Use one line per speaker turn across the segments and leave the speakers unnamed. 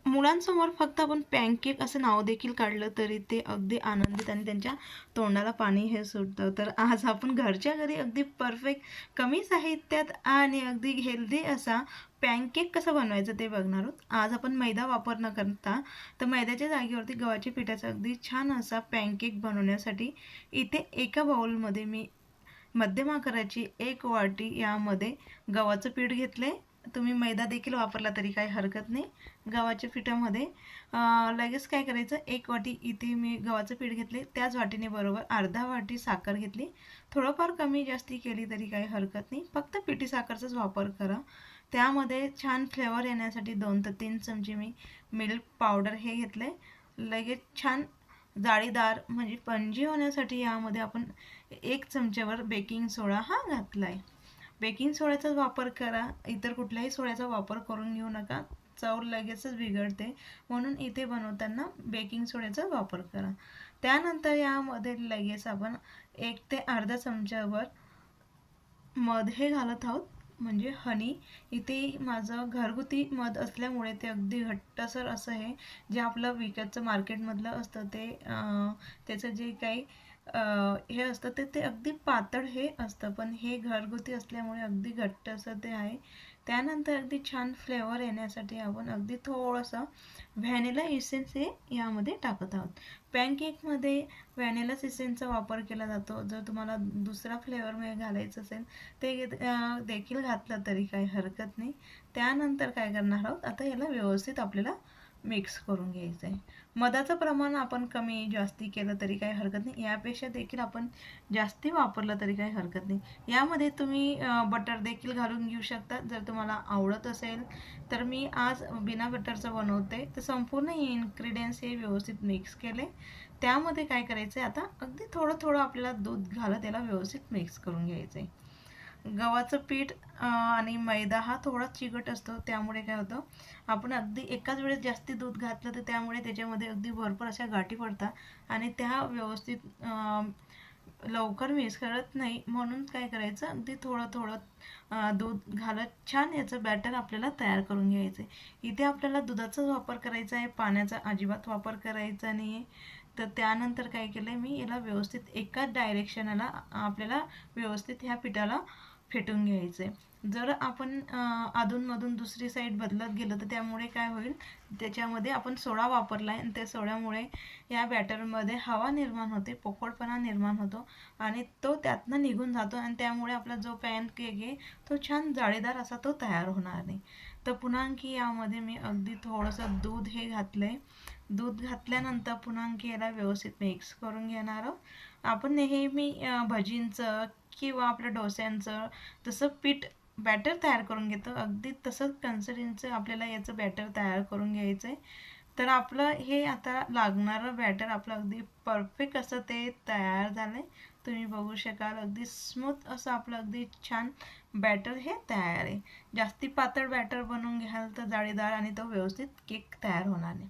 मुलांसमोर फक्त आपण पॅनकेक असं नाव देखील काढलं तरी ते अगदी आनंदित आणि त्यांच्या तोंडाला पाणी हे सुटतं. तर आज आपण घरच्या घरी अगदी परफेक्ट कमी साहित्यात आणि अगदी हेल्दी असा पॅनकेक कसं बनवायचं ते बघणार आहोत. आज आपण मैदा वापर न करता तर मैद्याच्या जागेवरती गव्हाच्या पिठाचा अगदी छान असा पॅनकेक बनवण्यासाठी इथे एका बाउलमध्ये मी मध्यम आकाराची 1 वाटी यामध्ये गव्हाचं पीठ घेतले. तुम्ही मैदा देखील वापरला तरी काही हरकत नाही. गव्हाच्या पिठामध्ये लगेच काय करायचं, 1 वाटी इथे मी गव्हाचं पीठ घेतले, त्याच वाटीने बरोबर अर्धा वाटी साखर घेतली. थोडंफार कमी जास्ती केली तरी काही हरकत नाही, फक्त पिठी साखरचाच वापर करा. त्यामध्ये छान फ्लेवर येण्यासाठी 2 ते 3 चमचे मी मिल्क पावडर हे घेतले. लगेच छान जाळीदार म्हणजे स्पंजी होण्यासाठी यामध्ये आपण 1 चमच्यावर बेकिंग सोडा हा घातला आहे. बेकिंग सोड्याचाच वापर करा, इतर कुठल्याही सोड्याचा वापर करून घेऊ नका, चव लगेचच बिघडते. म्हणून इथे बनवताना बेकिंग सोड्याचा वापर करा. त्यानंतर यामध्ये लगेच आपण 1 ते अर्धा चमच्यावर मध हे घालत आहोत, म्हणजे हनी. इथे माझं घरगुती मध असल्यामुळे ते अगदी घट्टसर असं आहे. जे आपलं विकतचं मार्केटमधलं असतं ते त्याचं जे काही हे असतं ते अगदी पातळ हे असतं, पण हे घरगुती असल्यामुळे अगदी घट्ट असं ते आहे. त्यानंतर अगदी छान फ्लेवर येण्यासाठी आपण अगदी थोडंसं व्हॅनिला इसेन्स हे यामध्ये टाकत आहोत. पॅनकेकमध्ये व्हॅनिला इसेन्सचा वापर केला जातो. जर तुम्हाला दुसरा फ्लेवर घालायचं असेल ते देखील घातलं तरी काही हरकत नाही. त्यानंतर काय करणार आहोत, आता याला व्यवस्थित आपल्याला मिक्स करून घ्यायचं आहे. मधाचं प्रमाण आपण कमी जास्ती केलं तरी काही हरकत नाही, यापेक्षा देखील आपण जास्ती वापरलं तरी काही हरकत नाही. यामध्ये तुम्ही बटर देखील घालून घेऊ शकता जर तुम्हाला आवडत असेल तर. मी आज बिना बटरचं बनवते. तर संपूर्ण इन्ग्रेडियंट्स हे व्यवस्थित मिक्स केले. त्यामध्ये काय करायचं आहे, आता अगदी थोडं थोडं आपल्याला दूध घालत याला व्यवस्थित मिक्स करून घ्यायचं आहे. गव्हाचं पीठ आणि मैदा हा थोडा चिकट असतो, त्यामुळे काय होतं, आपण अगदी एकाच वेळेस जास्ती दूध घातलं तर त्यामुळे त्याच्यामध्ये अगदी भरपूर अशा गाठी पडतात आणि त्या व्यवस्थित लवकर मिक्स करत नाही. म्हणून काय करायचं, अगदी थोडं थोडं दूध घालत छान याचं बॅटर आपल्याला तयार करून घ्यायचं आहे. इथे आपल्याला दुधाचाच वापर करायचा आहे, पाण्याचा अजिबात वापर करायचा नाही आहे. तर त्यानंतर काय केलं आहे, मी याला व्यवस्थित एकाच डायरेक्शनला आपल्याला व्यवस्थित ह्या पिठाला फेटून घ्यायचं आहे. जर आपण अधूनमधून दुसरी साईड बदलत गेलं तर त्यामुळे काय होईल, त्याच्यामध्ये आपण सोडा वापरला आहे आणि त्या सोड्यामुळे या बॅटरमध्ये हवा निर्माण होते, पोकळपणा निर्माण होतो आणि तो त्यातनं निघून जातो आणि त्यामुळे आपला जो पॅनकेक आहे तो छान जाळीदार असा तो तयार होणार नाही. तर पुन्हा आणखी यामध्ये मी अगदी थोडंसं दूध हे घातलं आहे. दूध घातल्यानंतर पुन्हा आणखी याला व्यवस्थित मिक्स करून घेणार आहोत. आपण नेहमी भजींचं किंवा आपल्या डोस्यांचं जसं पीठ बॅटर तयार करून घेतो, अगदी तसंच कन्सिस्टन्सीचं आपल्याला याचं बॅटर तयार करून घ्यायचं आहे. तर आपलं हे आता लागणारं बॅटर आपलं अगदी परफेक्ट असं ते तयार झालं आहे. तुम्ही बघू शकाल अगदी स्मूथ असं आपलं अगदी छान बॅटर हे तयार आहे. जास्ती पातळ बॅटर बनवून घ्याल तर जाळीदार आणि तो व्यवस्थित केक तयार होणार नाही.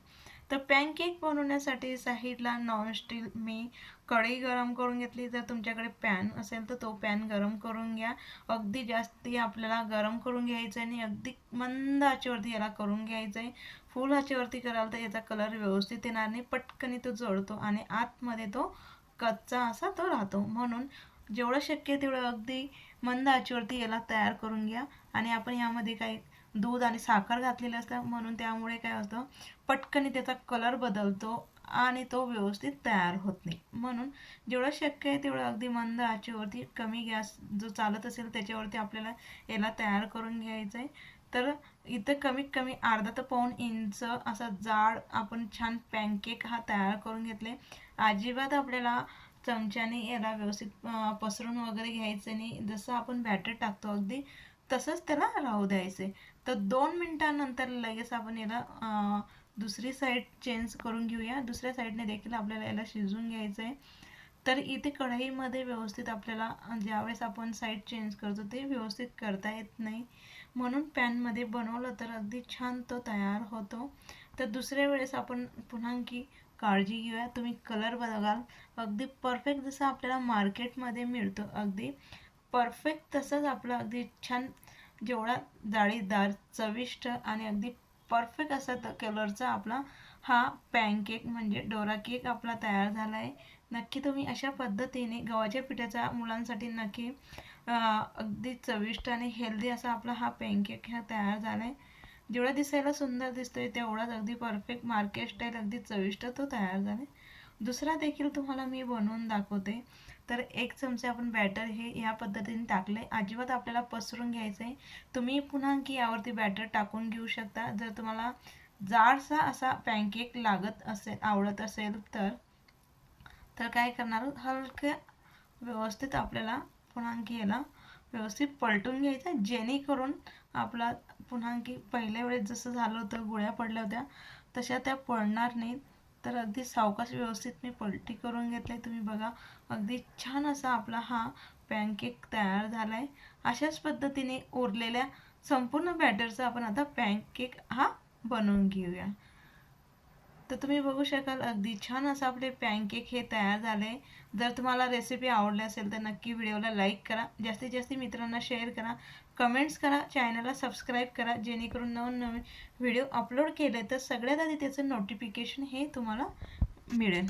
तर पॅनकेक बनवण्यासाठी साईडला नॉनस्टिक मी कढई गरम करून घेतली. जर तुमच्याकडे पॅन असेल तर तो पॅन गरम करून घ्या. अगदी जास्ती आपल्याला गरम करून घ्यायचं आहे आणि अगदी मंद आचेवरती याला करून घ्यायचं आहे. फुल आचेवरती कराल तर याचा कलर व्यवस्थित येणार नाही, पटकन तो जळतो आणि आतमध्ये तो कच्चा असा तो राहतो. म्हणून जेवढं शक्य तेवढं अगदी मंद आचेवरती याला तयार करून घ्या. आणि आपण यामध्ये काही दूध आणि साखर घातलेलं असतं, म्हणून त्यामुळे काय होतं, पटकन त्याचा कलर बदलतो आणि तो व्यवस्थित तयार होत नाही. म्हणून जेवढं शक्य आहे तेवढं अगदी मंद आचेवरती कमी गॅस जो चालत असेल त्याच्यावरती आपल्याला याला तयार करून घ्यायचं आहे. तर इथं कमीत कमी अर्धा ते पाऊण इंच असा जाड आपण छान पॅनकेक हा तयार करून घेतले. अजिबात आपल्याला चमच्याने याला व्यवस्थित पसरून वगैरे घ्यायचं नाही. जसं आपण बॅटर टाकतो अगदी तसंच त्याला राहू द्यायचं आहे. तर 2 मिनिटांनंतर लगेच आपण याला दुसरी साईड चेंज करून घेऊया. दुसऱ्या साईडने देखील आपल्याला याला शिजवून घ्यायचं आहे. तर इथे कढईमध्ये व्यवस्थित आपल्याला ज्यावेळेस आपण साईड चेंज करतो ते व्यवस्थित करता येत नाही, म्हणून पॅनमध्ये बनवलं तर अगदी छान तो तयार होतो. तर दुसऱ्या वेळेस आपण पुन्हा आणखी काळजी घेऊया. तुम्ही कलर बघाल अगदी परफेक्ट जसं आपल्याला मार्केटमध्ये मिळतो अगदी परफेक्ट तसंच आपलं अगदी छान जेवढा जाळीदार चविष्ट आणि अगदी परफेक्ट असा कलरचा आपला हा पॅनकेक म्हणजे डोरा केक आपला तयार झाला आहे. नक्की तुम्ही अशा पद्धतीने गव्हाच्या पिठाचा मुलांसाठी नक्की अगदी चविष्ट आणि हेल्दी असा आपला हा पॅनकेक हा तयार झाला आहे. जेवढा दिसायला सुंदर दिसतोय तेवढाच अगदी परफेक्ट मार्केट स्टाईल अगदी चविष्ट तो तयार झाला आहे. दुसरा देखील तुम्हाला मी बनवून दाखवते. तर 1 चमचे आपण बॅटर हे या पद्धतीने टाकले. अजिबात आपल्याला पसरून घ्यायचं आहे. तुम्ही पुन्हा आणखी यावरती बॅटर टाकून घेऊ शकता जर तुम्हाला जाडसा असा पॅनकेक लागत असेल आवडत असेल तर काय करणार हलक्या व्यवस्थित आपल्याला पुन्हा आणखी याला व्यवस्थित पलटून घ्यायचं जेणेकरून आपला पुन्हा आणखी पहिल्या वेळेस जसं झालं होतं गोळ्या पडल्या होत्या तशा त्या पडणार नाहीत. तर अगदी सावकाश व्यवस्थित मी पलटी करून घेतले. तुम्ही बघा अगदी छान असा आपला हा पॅनकेक तयार झाला आहे. अशाच पद्धतीने उरलेल्या संपूर्ण बॅटरचा आपण आता पॅनकेक हा बनवून घेऊया. तर तुम्ही बघू शकाल अगदी छान असं आपले पॅनकेक हे तयार झाले. जर तुम्हाला रेसिपी आवडली असेल तर नक्की व्हिडिओला लाईक करा, जास्तीत जास्त मित्रांना शेअर करा, कमेंट्स करा, चॅनलला सबस्क्राईब करा जेणेकरून नवनवीन व्हिडिओ अपलोड केले तर सगळ्यात आधी त्याचं नोटिफिकेशन हे तुम्हाला मिळेल.